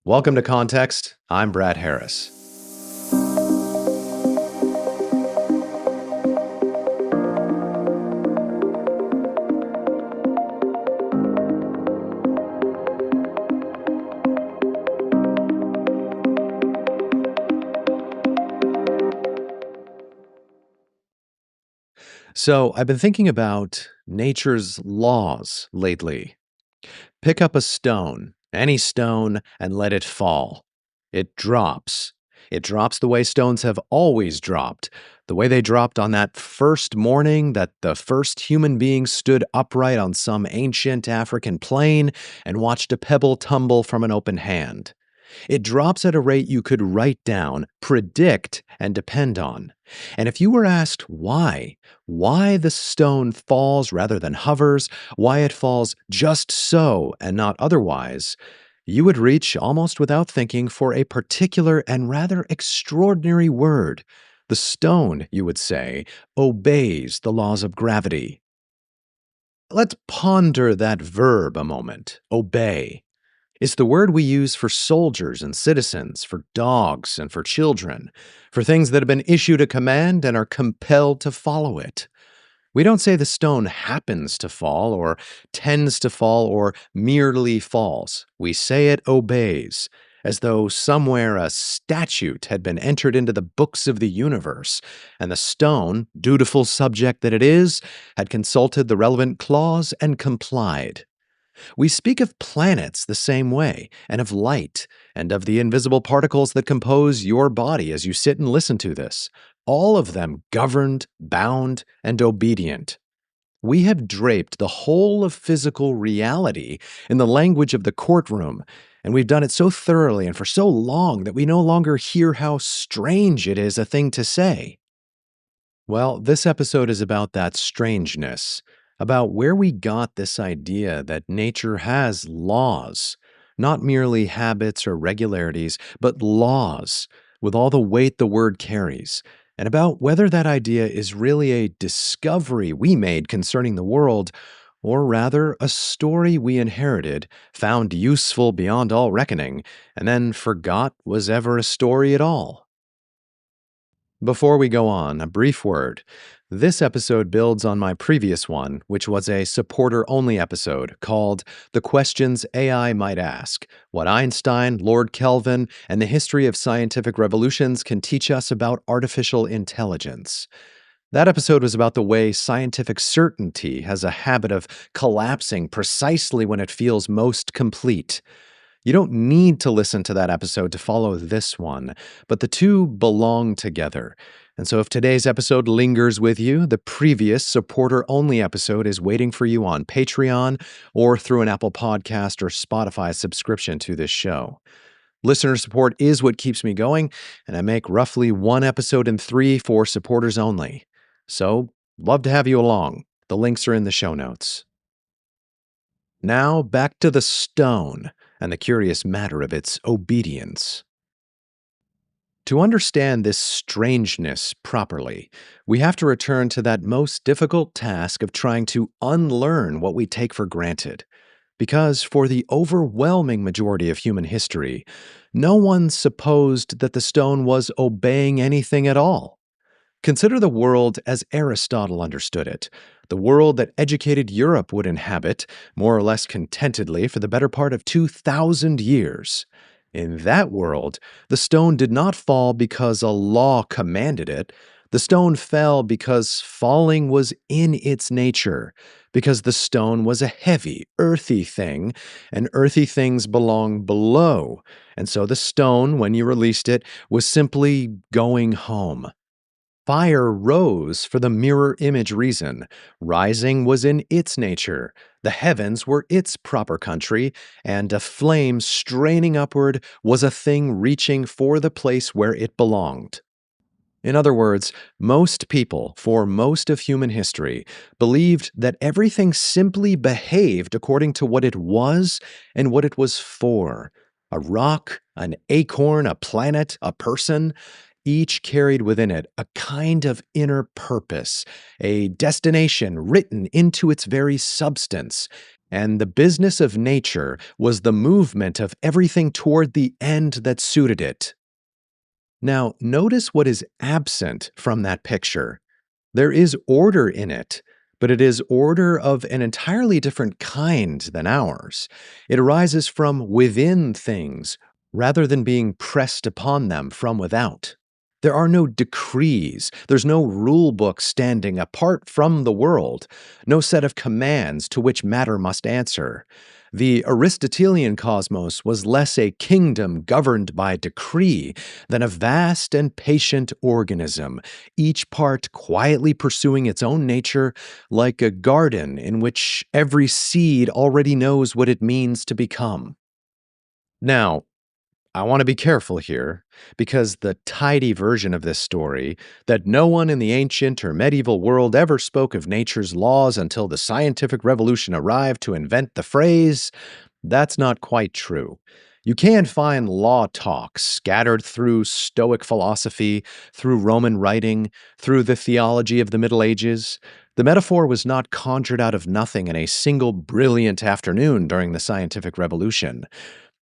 Welcome to Context. I'm Brad Harris. So, I've been thinking about nature's laws lately. Pick up a stone, any stone, and let it fall. It drops. It drops the way stones have always dropped, the way they dropped on that first morning that the first human being stood upright on some ancient African plain and watched a pebble tumble from an open hand. It drops at a rate you could write down, predict, and depend on. And if you were asked why the stone falls rather than hovers, why it falls just so and not otherwise, you would reach almost without thinking for a particular and rather extraordinary word. The stone, you would say, obeys the laws of gravity. Let's ponder that verb a moment, obey. It's the word we use for soldiers and citizens, for dogs and for children, for things that have been issued a command and are compelled to follow it. We don't say the stone happens to fall or tends to fall or merely falls. We say it obeys, as though somewhere a statute had been entered into the books of the universe, and the stone, dutiful subject that it is, had consulted the relevant clause and complied. We speak of planets the same way, and of light, and of the invisible particles that compose your body as you sit and listen to this, all of them governed, bound, and obedient. We have draped the whole of physical reality in the language of the courtroom, and we've done it so thoroughly and for so long that we no longer hear how strange it is a thing to say. Well, this episode is about that strangeness, about where we got this idea that nature has laws, not merely habits or regularities, but laws, with all the weight the word carries, and about whether that idea is really a discovery we made concerning the world, or rather a story we inherited, found useful beyond all reckoning, and then forgot was ever a story at all. Before we go on, a brief word. This episode builds on my previous one, which was a supporter-only episode called The Questions AI Might Ask: What Einstein, Lord Kelvin, and the History of Scientific Revolutions Can Teach Us About Artificial Intelligence. That episode was about the way scientific certainty has a habit of collapsing precisely when it feels most complete. You don't need to listen to that episode to follow this one, but the two belong together. And so if today's episode lingers with you, the previous supporter-only episode is waiting for you on Patreon or through an Apple Podcast or Spotify subscription to this show. Listener support is what keeps me going, and I make roughly one episode in 3 for supporters only. So, love to have you along. The links are in the show notes. Now, back to the stone and the curious matter of its obedience. To understand this strangeness properly, we have to return to that most difficult task of trying to unlearn what we take for granted. Because for the overwhelming majority of human history, no one supposed that the stone was obeying anything at all. Consider the world as Aristotle understood it, the world that educated Europe would inhabit, more or less contentedly, for the better part of 2,000 years. In that world, the stone did not fall because a law commanded it. The stone fell because falling was in its nature, because the stone was a heavy, earthy thing, and earthy things belong below. And so the stone, when you released it, was simply going home. Fire rose for the mirror image reason. Rising was in its nature. The heavens were its proper country, and a flame straining upward was a thing reaching for the place where it belonged. In other words, most people, for most of human history, believed that everything simply behaved according to what it was and what it was for. A rock, an acorn, a planet, a person. Each carried within it a kind of inner purpose, a destination written into its very substance. And the business of nature was the movement of everything toward the end that suited it. Now, notice what is absent from that picture. There is order in it, but it is order of an entirely different kind than ours. It arises from within things rather than being pressed upon them from without. There are no decrees. There's no rule book standing apart from the world, no set of commands to which matter must answer. The Aristotelian cosmos was less a kingdom governed by decree than a vast and patient organism, each part quietly pursuing its own nature, like a garden in which every seed already knows what it means to become. Now, I want to be careful here, because the tidy version of this story, that no one in the ancient or medieval world ever spoke of nature's laws until the scientific revolution arrived to invent the phrase, that's not quite true. You can find law talks scattered through Stoic philosophy, through Roman writing, through the theology of the Middle Ages. The metaphor was not conjured out of nothing in a single brilliant afternoon during the scientific revolution.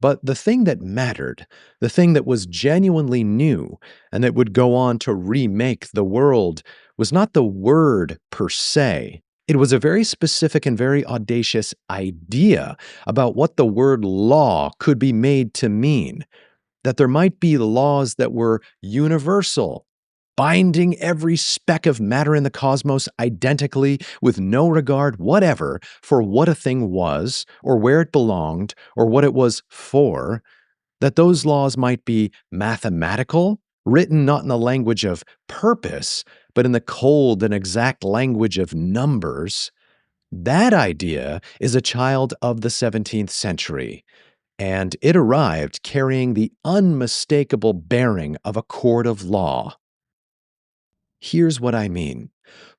But the thing that mattered, the thing that was genuinely new and that would go on to remake the world, was not the word per se. It was a very specific and very audacious idea about what the word law could be made to mean. That there might be laws that were universal, binding every speck of matter in the cosmos identically with no regard whatever for what a thing was, or where it belonged, or what it was for, that those laws might be mathematical, written not in the language of purpose, but in the cold and exact language of numbers. That idea is a child of the 17th century, and it arrived carrying the unmistakable bearing of a court of law. Here's what I mean.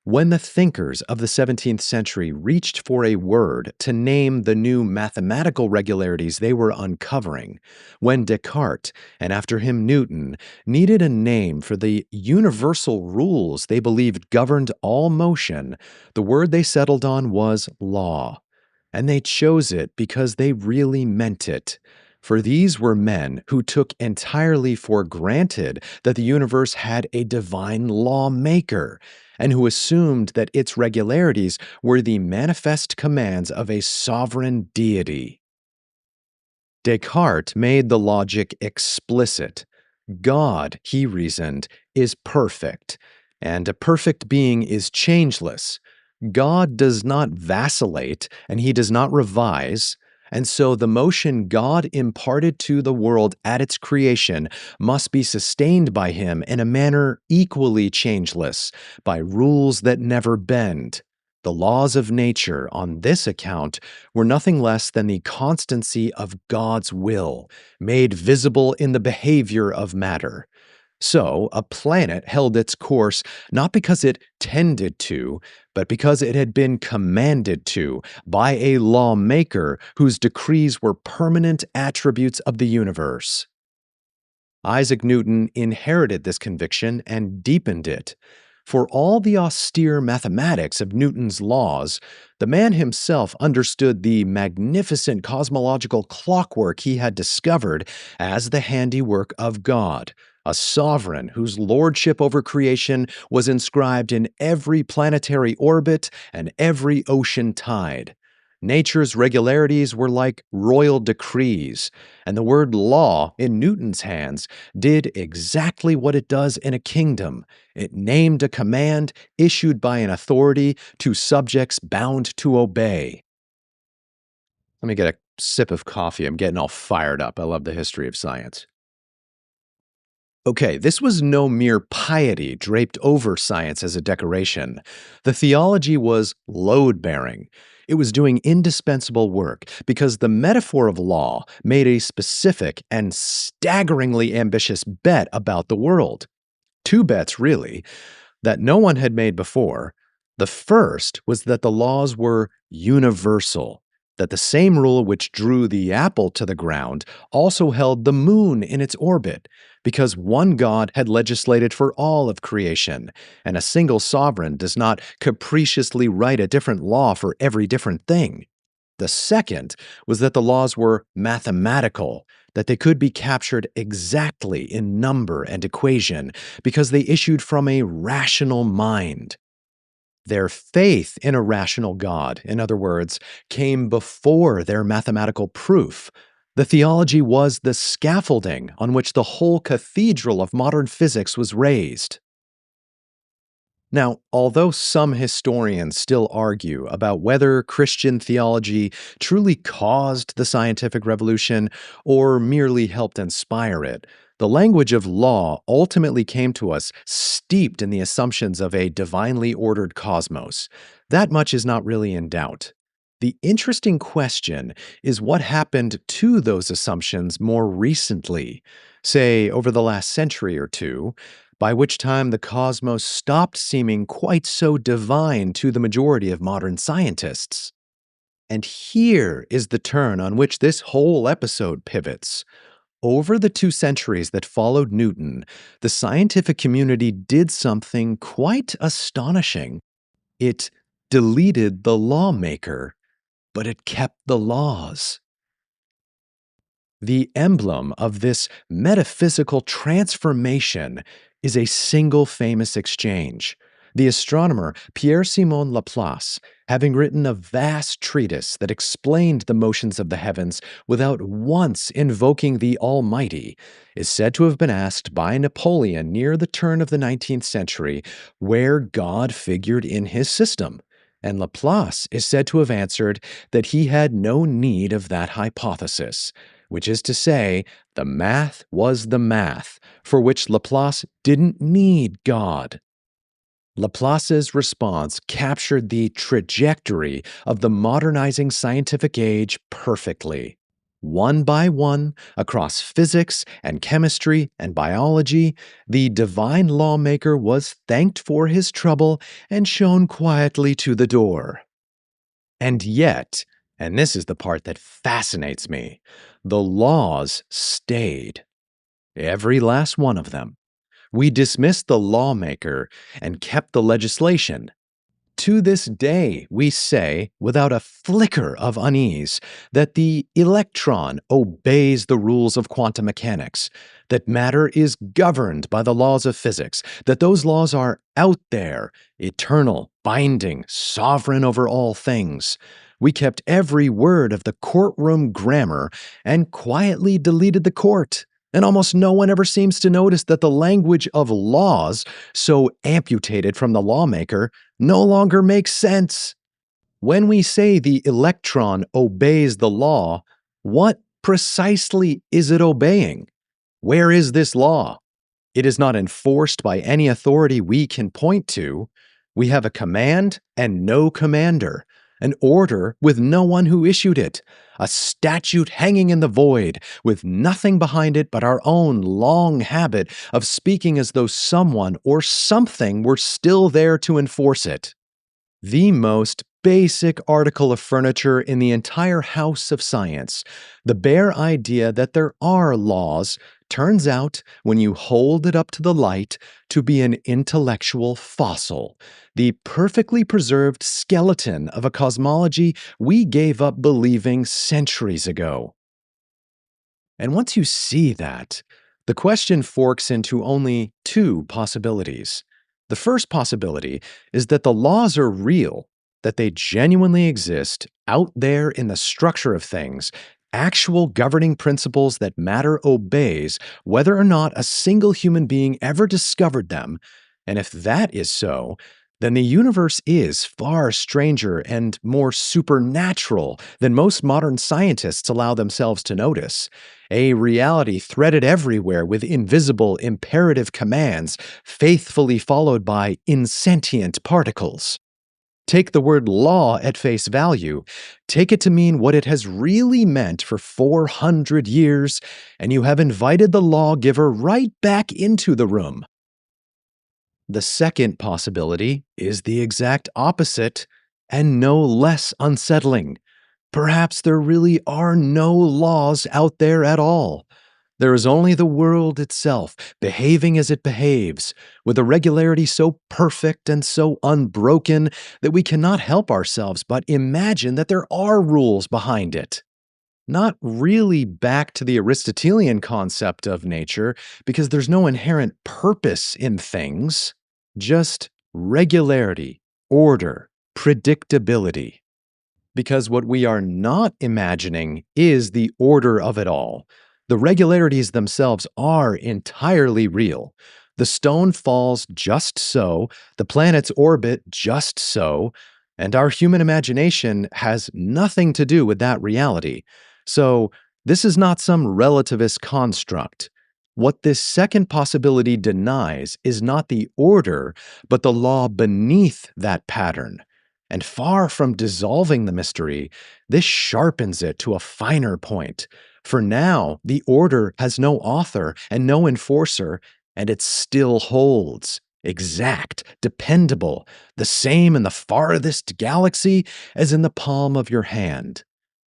When the thinkers of the 17th century reached for a word to name the new mathematical regularities they were uncovering, when Descartes, and after him Newton, needed a name for the universal rules they believed governed all motion, the word they settled on was law. And they chose it because they really meant it. For these were men who took entirely for granted that the universe had a divine lawmaker, and who assumed that its regularities were the manifest commands of a sovereign deity. Descartes made the logic explicit. God, he reasoned, is perfect, and a perfect being is changeless. God does not vacillate, and he does not revise, and so the motion God imparted to the world at its creation must be sustained by him in a manner equally changeless, by rules that never bend. The laws of nature, on this account, were nothing less than the constancy of God's will, made visible in the behavior of matter. So, a planet held its course not because it tended to, but because it had been commanded to by a lawmaker whose decrees were permanent attributes of the universe. Isaac Newton inherited this conviction and deepened it. For all the austere mathematics of Newton's laws, the man himself understood the magnificent cosmological clockwork he had discovered as the handiwork of God, a sovereign whose lordship over creation was inscribed in every planetary orbit and every ocean tide. Nature's regularities were like royal decrees, and the word law in Newton's hands did exactly what it does in a kingdom. It named a command issued by an authority to subjects bound to obey. Let me get a sip of coffee. I'm getting all fired up. I love the history of science. Okay, this was no mere piety draped over science as a decoration. The theology was load-bearing. It was doing indispensable work because the metaphor of law made a specific and staggeringly ambitious bet about the world. Two bets, really, that no one had made before. The first was that the laws were universal, that the same rule which drew the apple to the ground also held the moon in its orbit, because one God had legislated for all of creation, and a single sovereign does not capriciously write a different law for every different thing. The second was that the laws were mathematical, that they could be captured exactly in number and equation because they issued from a rational mind. Their faith in a rational God, in other words, came before their mathematical proof. The theology was the scaffolding on which the whole cathedral of modern physics was raised. Now, although some historians still argue about whether Christian theology truly caused the scientific revolution or merely helped inspire it, the language of law ultimately came to us steeped in the assumptions of a divinely ordered cosmos. That much is not really in doubt. The interesting question is what happened to those assumptions more recently, say over the last century or two, by which time the cosmos stopped seeming quite so divine to the majority of modern scientists. And here is the turn on which this whole episode pivots. Over the 2 centuries that followed Newton, the scientific community did something quite astonishing. It deleted the lawmaker, but it kept the laws. The emblem of this metaphysical transformation is a single famous exchange. The astronomer Pierre-Simon Laplace, having written a vast treatise that explained the motions of the heavens without once invoking the Almighty, is said to have been asked by Napoleon near the turn of the 19th century where God figured in his system. And Laplace is said to have answered that he had no need of that hypothesis, which is to say, the math was the math, for which Laplace didn't need God. Laplace's response captured the trajectory of the modernizing scientific age perfectly. One by one, across physics and chemistry and biology, the divine lawmaker was thanked for his trouble and shown quietly to the door. And yet, and this is the part that fascinates me, the laws stayed. Every last one of them. We dismissed the lawmaker and kept the legislation. To this day, we say, without a flicker of unease, that the electron obeys the rules of quantum mechanics, that matter is governed by the laws of physics, that those laws are out there, eternal, binding, sovereign over all things. We kept every word of the courtroom grammar and quietly deleted the court. And almost no one ever seems to notice that the language of laws, so amputated from the lawmaker, no longer makes sense. When we say the electron obeys the law, what precisely is it obeying? Where is this law? It is not enforced by any authority we can point to. We have a command and no commander, an order with no one who issued it, a statute hanging in the void with nothing behind it but our own long habit of speaking as though someone or something were still there to enforce it. The most basic article of furniture in the entire house of science, the bare idea that there are laws, turns out, when you hold it up to the light, to be an intellectual fossil, the perfectly preserved skeleton of a cosmology we gave up believing centuries ago. And once you see that, the question forks into only two possibilities. The first possibility is that the laws are real, that they genuinely exist out there in the structure of things, actual governing principles that matter obeys, whether or not a single human being ever discovered them. And if that is so, then the universe is far stranger and more supernatural than most modern scientists allow themselves to notice. A reality threaded everywhere with invisible imperative commands, faithfully followed by insentient particles. Take the word law at face value, take it to mean what it has really meant for 400 years, and you have invited the lawgiver right back into the room. The second possibility is the exact opposite, and no less unsettling. Perhaps there really are no laws out there at all. There is only the world itself, behaving as it behaves, with a regularity so perfect and so unbroken that we cannot help ourselves but imagine that there are rules behind it. Not really back to the Aristotelian concept of nature, because there's no inherent purpose in things, just regularity, order, predictability. Because what we are not imagining is the order of it all. The regularities themselves are entirely real. The stone falls just so, the planets orbit just so, and our human imagination has nothing to do with that reality. So, this is not some relativist construct. What this second possibility denies is not the order, but the law beneath that pattern. And far from dissolving the mystery, this sharpens it to a finer point. For now, the order has no author and no enforcer, and it still holds. Exact, dependable, the same in the farthest galaxy as in the palm of your hand.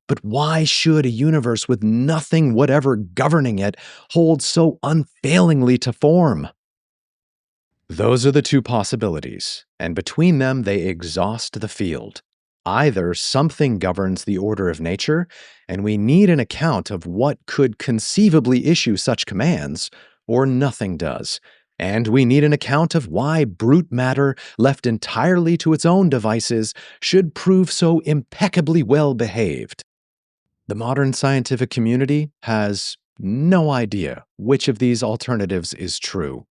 But why should a universe with nothing whatever governing it hold so unfailingly to form? Those are the two possibilities, and between them they exhaust the field. Either something governs the order of nature, and we need an account of what could conceivably issue such commands, or nothing does, and we need an account of why brute matter, left entirely to its own devices, should prove so impeccably well behaved. The modern scientific community has no idea which of these alternatives is true.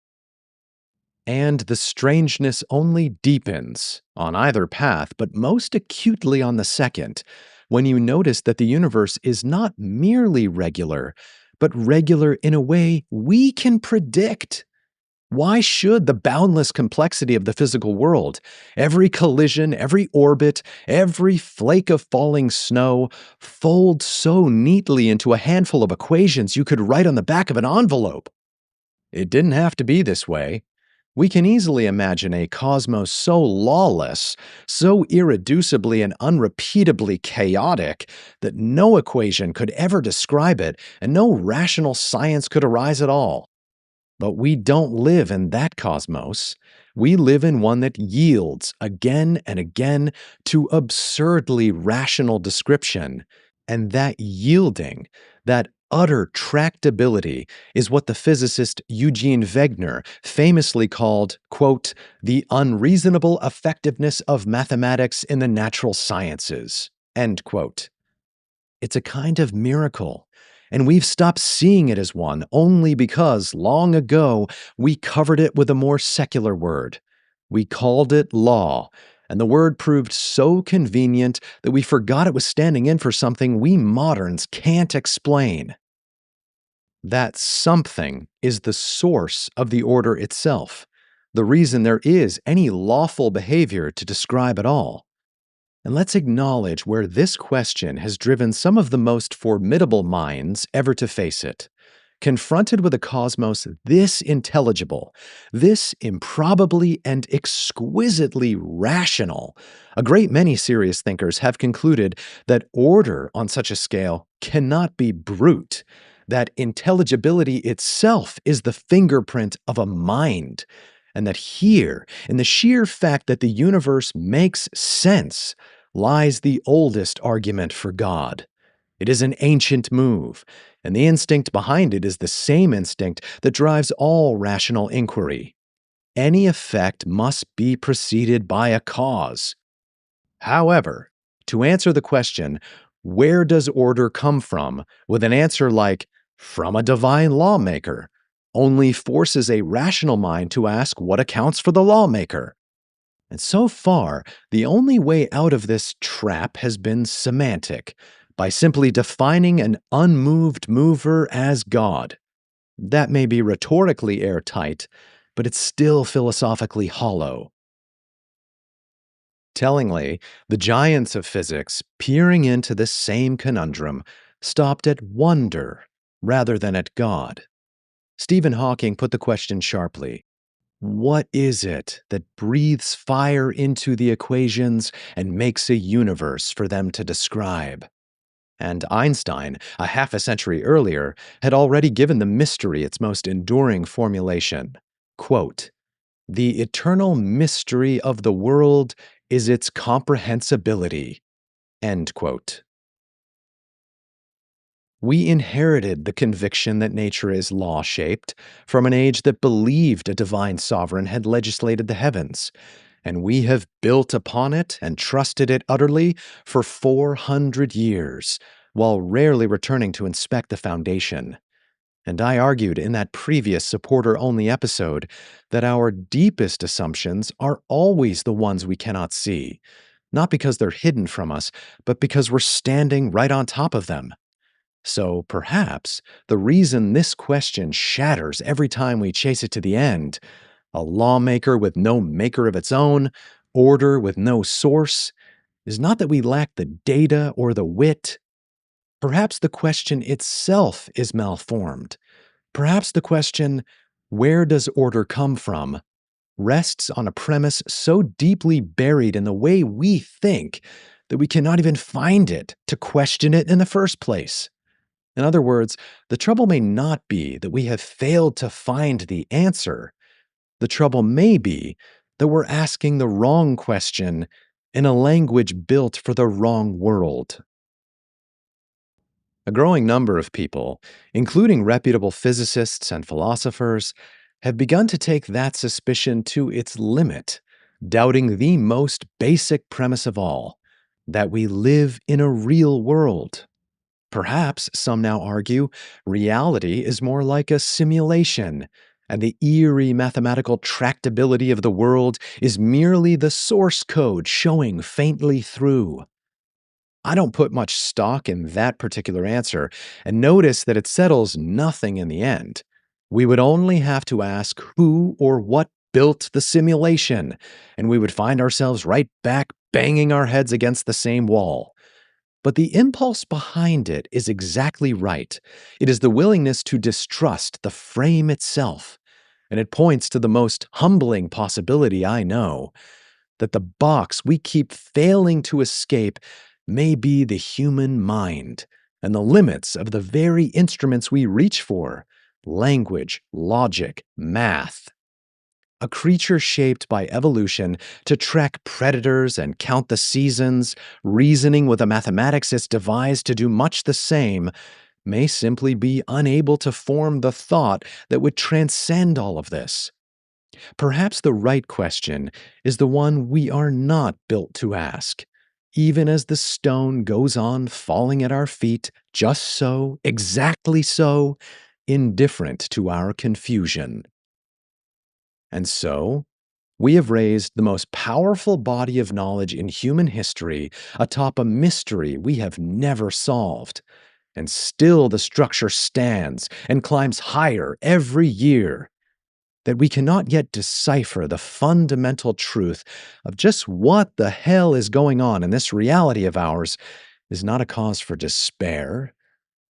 And the strangeness only deepens on either path, but most acutely on the second, when you notice that the universe is not merely regular, but regular in a way we can predict. Why should the boundless complexity of the physical world, every collision, every orbit, every flake of falling snow, fold so neatly into a handful of equations you could write on the back of an envelope? It didn't have to be this way. We can easily imagine a cosmos so lawless, so irreducibly and unrepeatably chaotic, that no equation could ever describe it and no rational science could arise at all. But we don't live in that cosmos. We live in one that yields again and again to absurdly rational description. And that yielding, that utter tractability, is what the physicist Eugene Wegner famously called, quote, the unreasonable effectiveness of mathematics in the natural sciences, end quote. It's a kind of miracle, and we've stopped seeing it as one only because long ago we covered it with a more secular word. We called it law, and the word proved so convenient that we forgot it was standing in for something we moderns can't explain. That something is the source of the order itself, the reason there is any lawful behavior to describe at all. And let's acknowledge where this question has driven some of the most formidable minds ever to face it. Confronted with a cosmos this intelligible, this improbably and exquisitely rational, a great many serious thinkers have concluded that order on such a scale cannot be brute, that intelligibility itself is the fingerprint of a mind, and that here, in the sheer fact that the universe makes sense, lies the oldest argument for God. It is an ancient move, and the instinct behind it is the same instinct that drives all rational inquiry. Any effect must be preceded by a cause. However, to answer the question, where does order come from, with an answer like, from a divine lawmaker, only forces a rational mind to ask what accounts for the lawmaker. And so far, the only way out of this trap has been semantic, by simply defining an unmoved mover as God. That may be rhetorically airtight, but it's still philosophically hollow. Tellingly, the giants of physics, peering into this same conundrum, stopped at wonder rather than at God. Stephen Hawking put the question sharply. What is it that breathes fire into the equations and makes a universe for them to describe? And Einstein, a half a century earlier, had already given the mystery its most enduring formulation. Quote, "The eternal mystery of the world is its comprehensibility." End quote. We inherited the conviction that nature is law-shaped from an age that believed a divine sovereign had legislated the heavens, and we have built upon it and trusted it utterly for 400 years, while rarely returning to inspect the foundation. And I argued in that previous supporter-only episode that our deepest assumptions are always the ones we cannot see, not because they're hidden from us, but because we're standing right on top of them. So perhaps the reason this question shatters every time we chase it to the end, a lawmaker with no maker of its own, order with no source, is not that we lack the data or the wit. Perhaps the question itself is malformed. Perhaps the question, "Where does order come from?" rests on a premise so deeply buried in the way we think that we cannot even find it to question it in the first place. In other words, the trouble may not be that we have failed to find the answer. The trouble may be that we're asking the wrong question in a language built for the wrong world. A growing number of people, including reputable physicists and philosophers, have begun to take that suspicion to its limit, doubting the most basic premise of all, that we live in a real world. Perhaps, some now argue, reality is more like a simulation, and the eerie mathematical tractability of the world is merely the source code showing faintly through. I don't put much stock in that particular answer, and notice that it settles nothing in the end. We would only have to ask who or what built the simulation, and we would find ourselves right back banging our heads against the same wall. But the impulse behind it is exactly right. It is the willingness to distrust the frame itself. And it points to the most humbling possibility I know, that the box we keep failing to escape may be the human mind, and the limits of the very instruments we reach for: language, logic, math. A creature shaped by evolution to track predators and count the seasons, reasoning with a mathematics it's devised to do much the same, may simply be unable to form the thought that would transcend all of this. Perhaps the right question is the one we are not built to ask, even as the stone goes on falling at our feet, just so, exactly so, indifferent to our confusion. And so, we have raised the most powerful body of knowledge in human history atop a mystery we have never solved. And still the structure stands and climbs higher every year. That we cannot yet decipher the fundamental truth of just what the hell is going on in this reality of ours is not a cause for despair.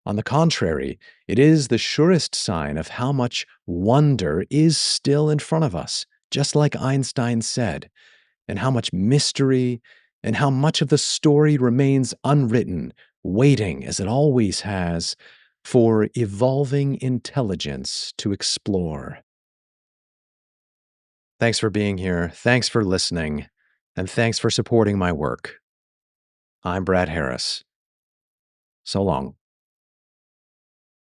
On the contrary, it is the surest sign of how much wonder is still in front of us, just like Einstein said, and how much mystery and how much of the story remains unwritten, waiting, as it always has, for evolving intelligence to explore. Thanks for being here, thanks for listening, and thanks for supporting my work. I'm Brad Harris. So long.